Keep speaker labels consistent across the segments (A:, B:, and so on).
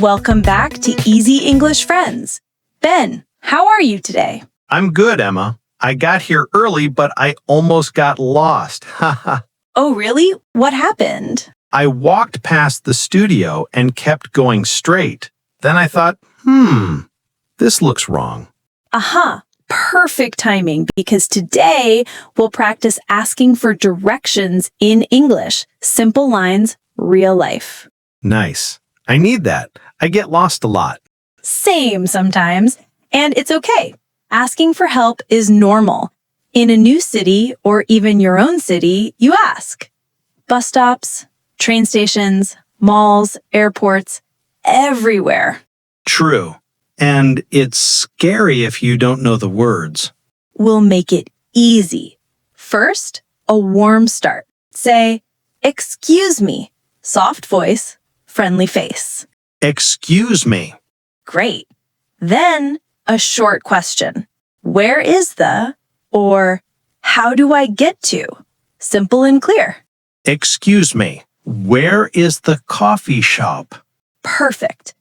A: Welcome back to Easy English Friends. Ben, how are you today?
B: I'm good, Emma. I got here early, but I almost got lost. Haha.
A: Oh, really? What happened?
B: I walked past the studio and kept going straight. Then I thought, this looks wrong.
A: Aha, perfect timing because today we'll practice asking for directions in English. Simple lines, real life.
B: Nice. I need that. I get lost a lot.
A: Same sometimes, and it's okay. Asking for help is normal. In a new city or even your own city, you ask. Bus stops, train stations, malls, airports, everywhere.
B: True. And it's scary if you don't know the words.
A: We'll make it easy. First, a warm start. Say, "Excuse me." Soft voice, friendly face.
B: Excuse me.
A: Great. Then, a short question. Where is the, or how do I get to? Simple and clear.
B: Excuse me. Where is the coffee shop?
A: Perfect.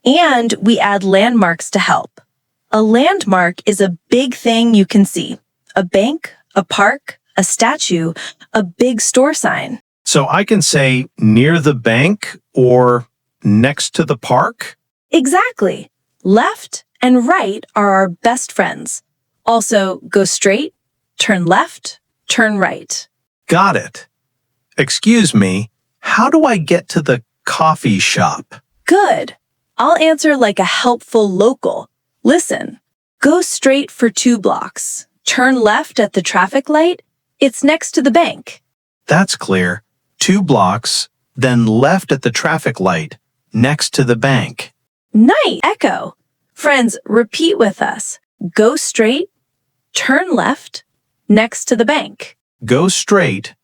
A: And we add landmarks to help. A landmark is a big thing you can see. A bank, a park, a statue, a big store sign.
B: So I can say near the bank or next to the park?
A: Exactly. Left and right are our best friends. Also, go straight, turn left, turn right.
B: Got it. Excuse me, how do I get to the coffee shop?
A: Good. I'll answer like a helpful local. Listen, go straight for 2 blocks. Turn left at the traffic light. It's next to the bank.
B: That's clear. 2 blocks, then left at the traffic light, next to the bank.
A: Nice. Echo. Friends, repeat with us. Go straight, turn left, next to the bank.
B: Go straight,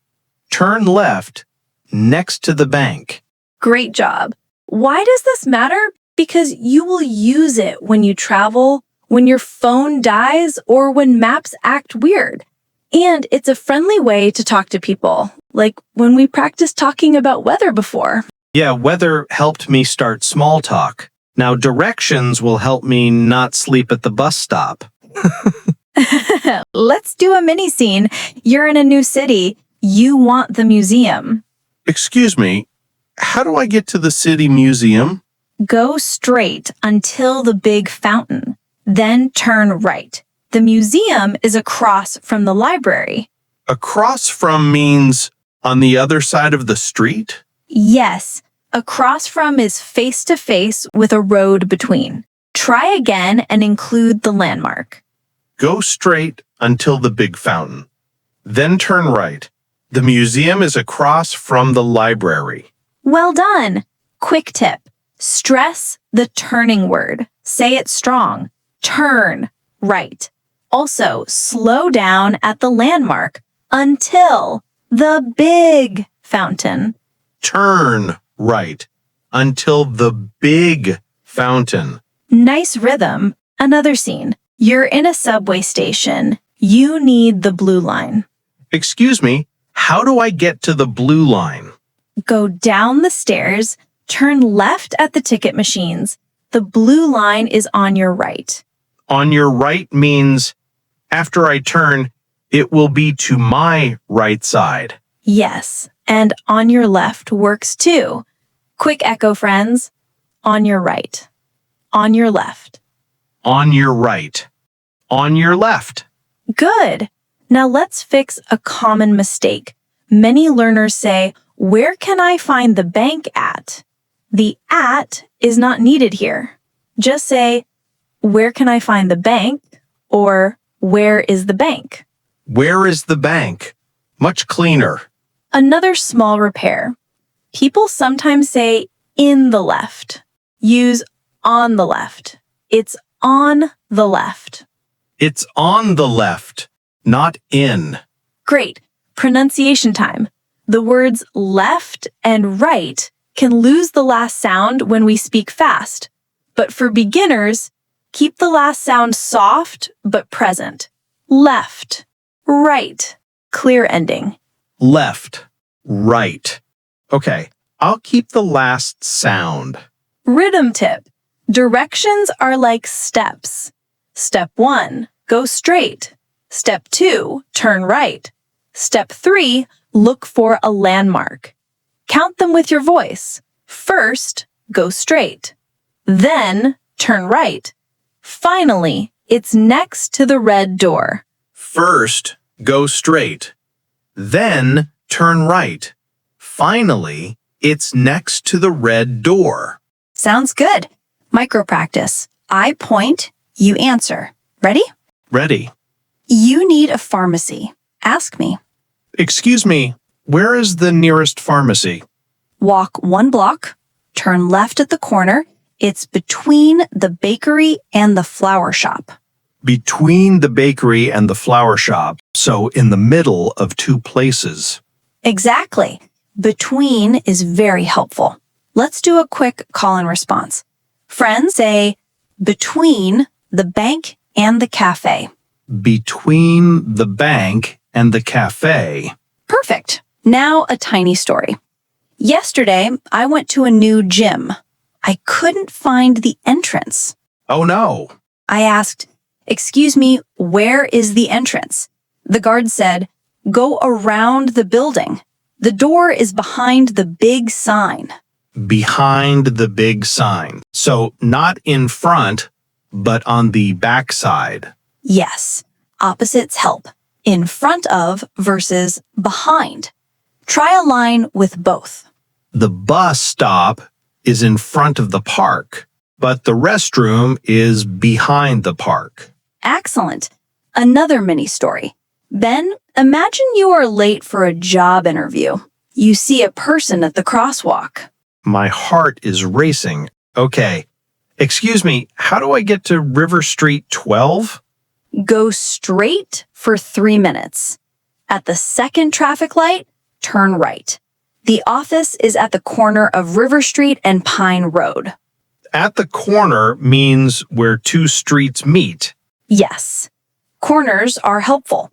B: turn left, next to the bank.
A: Great job. Why does this matter? Because you will use it when you travel, when your phone dies, or when maps act weird. And it's a friendly way to talk to people, like when we practiced talking about weather before.
B: Yeah, weather helped me start small talk. Now directions will help me not sleep at the bus stop.
A: Let's do a mini scene. You're in a new city. You want the museum.
B: Excuse me, how do I get to the city museum?
A: Go straight until the big fountain. Then turn right. The museum is across from the library.
B: Across from means on the other side of the street?
A: Yes, across from is face to face with a road between. Try again and include the landmark.
B: Go straight until the big fountain. Then turn right. The museum is across from the library.
A: Well done. Quick tip. Stress the turning word. Say it strong. Turn right. Also, slow down at the landmark until the big fountain.
B: Turn right until the big fountain.
A: Nice rhythm. Another scene. You're in a subway station. You need the blue line.
B: Excuse me, how do I get to the blue line?
A: Go down the stairs, turn left at the ticket machines. The blue line is on your right.
B: On your right means after I turn, it will be to my right side.
A: Yes, and on your left works too. Quick echo, friends. On your right. On your left.
B: On your right. On your left.
A: Good. Now let's fix a common mistake. Many learners say, "Where can I find the bank at?" The "at" is not needed here. Just say, "Where can I find the bank?" or "Where is the bank?"
B: Where is the bank? Much cleaner.
A: Another small repair. People sometimes say "in the left." Use "on the left." It's on the left.
B: It's on the left, not in.
A: Great. Pronunciation time. The words left and right can lose the last sound when we speak fast. But for beginners, keep the last sound soft but present. Left, right, clear ending.
B: Left, right. Okay, I'll keep the last sound.
A: Rhythm tip. Directions are like steps. Step 1, go straight. Step 2, turn right. Step 3, look for a landmark. Count them with your voice. First, go straight. Then, turn right. Finally, it's next to the red door.
B: First, go straight. Then, turn right. Finally, it's next to the red door.
C: Sounds good. Micro practice. I point, you answer. Ready?
B: Ready.
C: You need a pharmacy. Ask me.
B: Excuse me, where is the nearest pharmacy?
C: Walk 1 block, turn left at the corner. It's between the bakery and the flower shop.
B: Between the bakery and the flower shop, so in the middle of 2 places.
C: Exactly. Between is very helpful. Let's do a quick call and response. Friends, say between the bank and the cafe.
B: Between the bank and the cafe.
C: Perfect. Now a tiny story. Yesterday, I went to a new gym. I couldn't find the entrance.
B: Oh no.
C: I asked, "Excuse me, where is the entrance?" The guard said, "Go around the building. The door is behind the big sign."
B: Behind the big sign. So not in front, but on the back side.
C: Yes, opposites help. In front of versus behind. Try a line with both.
B: The bus stop is in front of the park, but the restroom is behind the park.
C: Excellent. Another mini story. Ben, imagine you are late for a job interview. You see a person at the crosswalk.
B: My heart is racing. Okay. Excuse me, how do I get to River Street 12?
C: Go straight for 3 minutes. At the second traffic light, turn right. The office is at the corner of River Street and Pine Road.
B: At the corner means where 2 streets meet.
C: Yes, corners are helpful.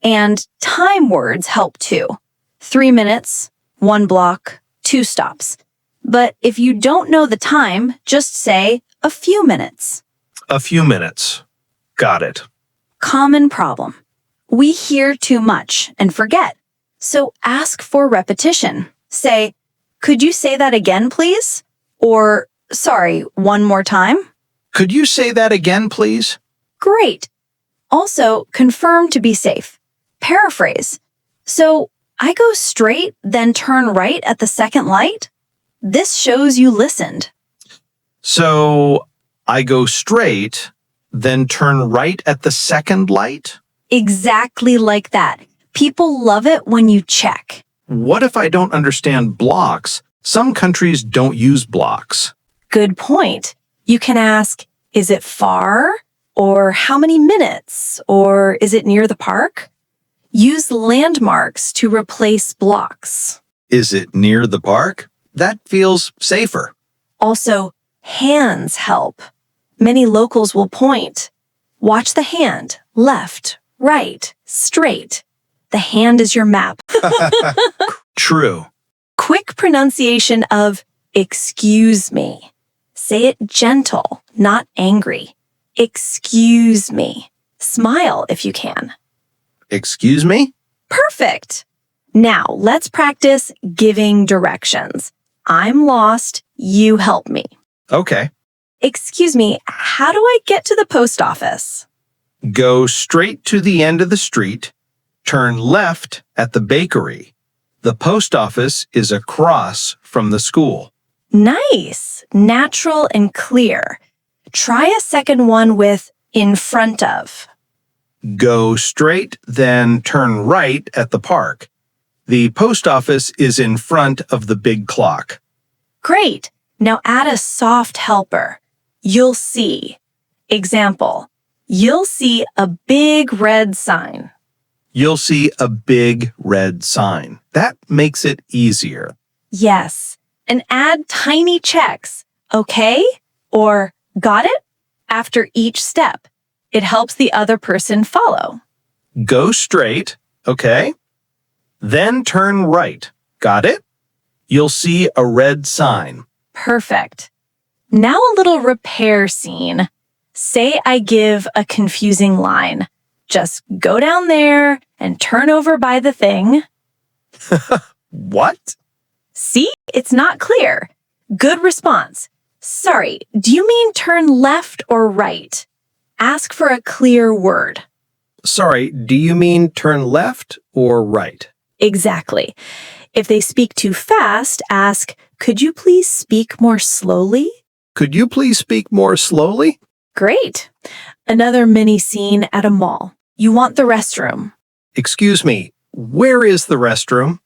C: And time words help too. 3 minutes, 1 block, 2 stops. But if you don't know the time, just say a few minutes.
B: A few minutes. Got it.
C: Common problem. We hear too much and forget. So ask for repetition. Say, "Could you say that again, please?" Or, "Sorry, one more time?"
B: Could you say that again, please?
C: Great. Also, confirm to be safe. Paraphrase. So, I go straight, then turn right at the second light? This shows you listened.
B: So, I go straight, then turn right at the second light?
C: Exactly like that. People love it when you check.
B: What if I don't understand blocks? Some countries don't use blocks.
A: Good point. You can ask, is it far? Or how many minutes? Or is it near the park? Use landmarks to replace blocks.
B: Is it near the park? That feels safer.
A: Also, hands help. Many locals will point. Watch the hand, left, right, straight. The hand is your map.
B: True.
A: Quick pronunciation of excuse me. Say it gentle, not angry. Excuse me. Smile if you can.
B: Excuse me?
A: Perfect. Now let's practice giving directions. I'm lost. You help me.
B: Okay.
A: Excuse me, how do I get to the post office?
B: Go straight to the end of the street. Turn left at the bakery. The post office is across from the school.
A: Nice, natural and clear. Try a second one with in front of.
B: Go straight, then turn right at the park. The post office is in front of the big clock.
A: Great. Now add a soft helper. You'll see. Example, you'll see a big red sign.
B: You'll see a big red sign. That makes it easier.
A: Yes, and add tiny checks. Okay? Or got it? After each step. It helps the other person follow.
B: Go straight, okay? Then turn right. Got it? You'll see a red sign.
A: Perfect. Now a little repair scene. Say I give a confusing line. Just go down there and turn over by the thing.
B: What?
A: See, it's not clear. Good response. Sorry, do you mean turn left or right? Ask for a clear word.
B: Sorry, do you mean turn left or right?
A: Exactly. If they speak too fast, ask, could you please speak more slowly?
B: Could you please speak more slowly?
A: Great. Another mini scene at a mall. You want the restroom.
B: Excuse me, where is the restroom?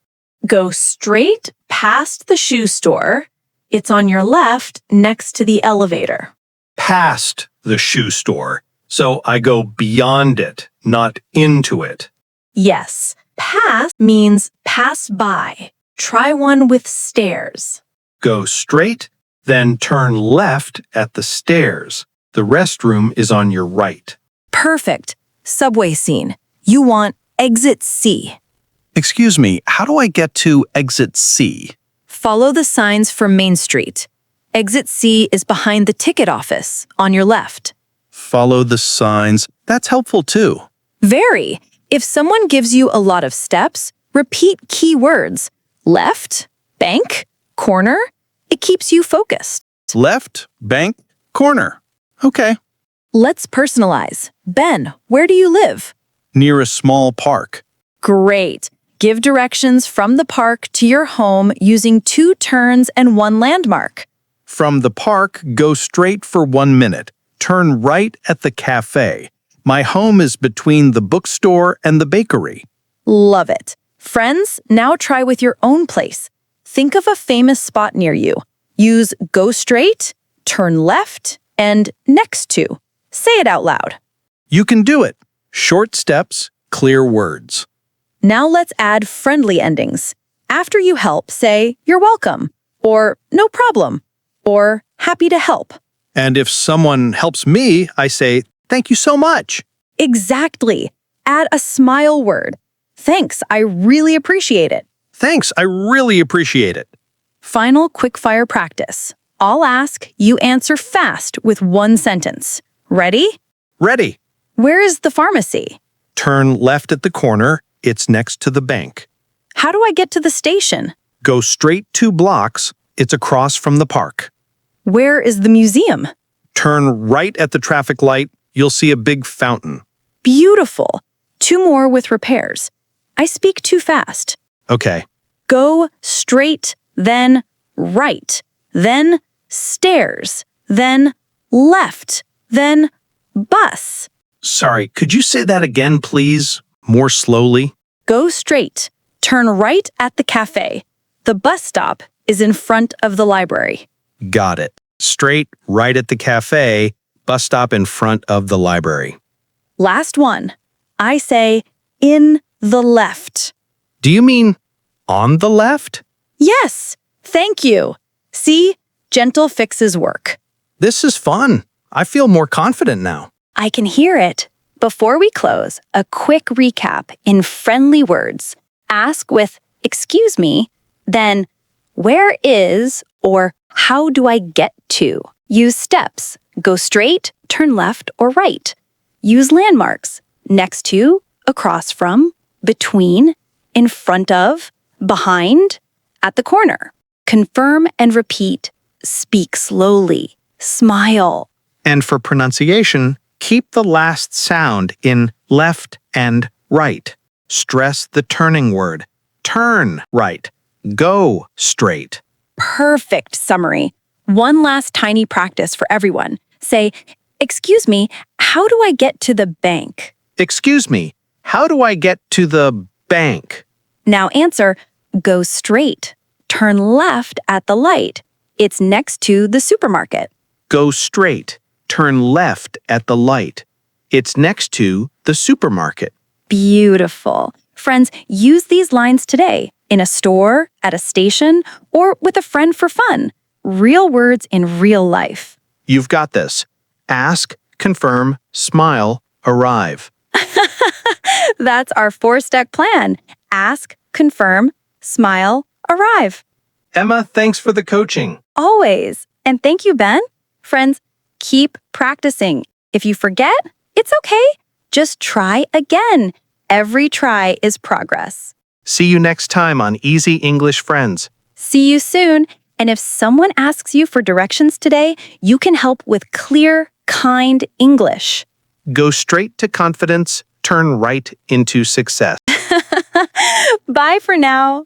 A: Go straight past the shoe store. It's on your left next to the elevator.
B: Past the shoe store. So I go beyond it, not into it.
A: Yes, pass means pass by. Try one with stairs.
B: Go straight, then turn left at the stairs. The restroom is on your right.
C: Perfect. Subway scene. You want exit C.
D: Excuse me, how do I get to exit C?
C: Follow the signs from Main Street. Exit C is behind the ticket office on your left.
D: Follow the signs. That's helpful too.
C: Very. If someone gives you a lot of steps, repeat key words. Left, bank, corner. It keeps you focused.
D: Left, bank, corner. Okay.
C: Let's personalize. Ben, where do you live?
D: Near a small park.
C: Great. Give directions from the park to your home using 2 turns and 1 landmark.
D: From the park, go straight for 1 minute. Turn right at the cafe. My home is between the bookstore and the bakery.
C: Love it. Friends, now try with your own place. Think of a famous spot near you. Use go straight, turn left, and next to. Say it out loud.
D: You can do it. Short steps, clear words.
C: Now let's add friendly endings. After you help, say, you're welcome, or no problem, or happy to help.
D: And if someone helps me, I say, thank you so much.
C: Exactly. Add a smile word. Thanks, I really appreciate it.
D: Thanks, I really appreciate it.
C: Final quickfire practice. I'll ask, you answer fast with 1 sentence. Ready?
D: Ready.
C: Where is the pharmacy?
D: Turn left at the corner. It's next to the bank.
C: How do I get to the station?
D: Go straight 2 blocks. It's across from the park.
C: Where is the museum?
D: Turn right at the traffic light. You'll see a big fountain.
C: Beautiful. 2 more with repairs. I speak too fast.
D: Okay.
C: Go straight, then right, then stairs, then left, then bus.
B: Sorry, could you say that again, please?
D: More slowly.
C: Go straight. Turn right at the cafe. The bus stop is in front of the library.
D: Got it. Straight, right at the cafe. Bus stop in front of the library.
C: Last one. I say in the left.
D: Do you mean on the left?
C: Yes, thank you. See, gentle fixes work.
D: This is fun. I feel more confident now.
C: I can hear it. Before we close, a quick recap in friendly words. Ask with, excuse me, then, where is or how do I get to? Use steps. Go straight, turn left or right. Use landmarks. Next to, across from, between, in front of, behind, at the corner. Confirm and repeat. Speak slowly. Smile.
B: And for pronunciation, keep the last sound in left and right. Stress the turning word. Turn right. Go straight.
C: Perfect summary. One last tiny practice for everyone. Say, excuse me, how do I get to the bank?
B: Excuse me, how do I get to the bank?
C: Now answer, go straight. Turn left at the light. It's next to the supermarket.
B: Go straight. Turn left at the light. It's next to the supermarket.
C: Beautiful. Friends, use these lines today in a store, at a station, or with a friend for fun. Real words in real life.
B: You've got this. Ask, confirm, smile, arrive.
C: That's our 4-step plan. Ask, confirm, smile, arrive.
B: Emma, thanks for the coaching.
C: Always. And thank you, Ben. Friends, keep practicing. If you forget, it's okay. Just try again. Every try is progress.
B: See you next time on Easy English Friends.
C: See you soon. And if someone asks you for directions today, you can help with clear, kind English.
B: Go straight to confidence, turn right into success.
C: Bye for now.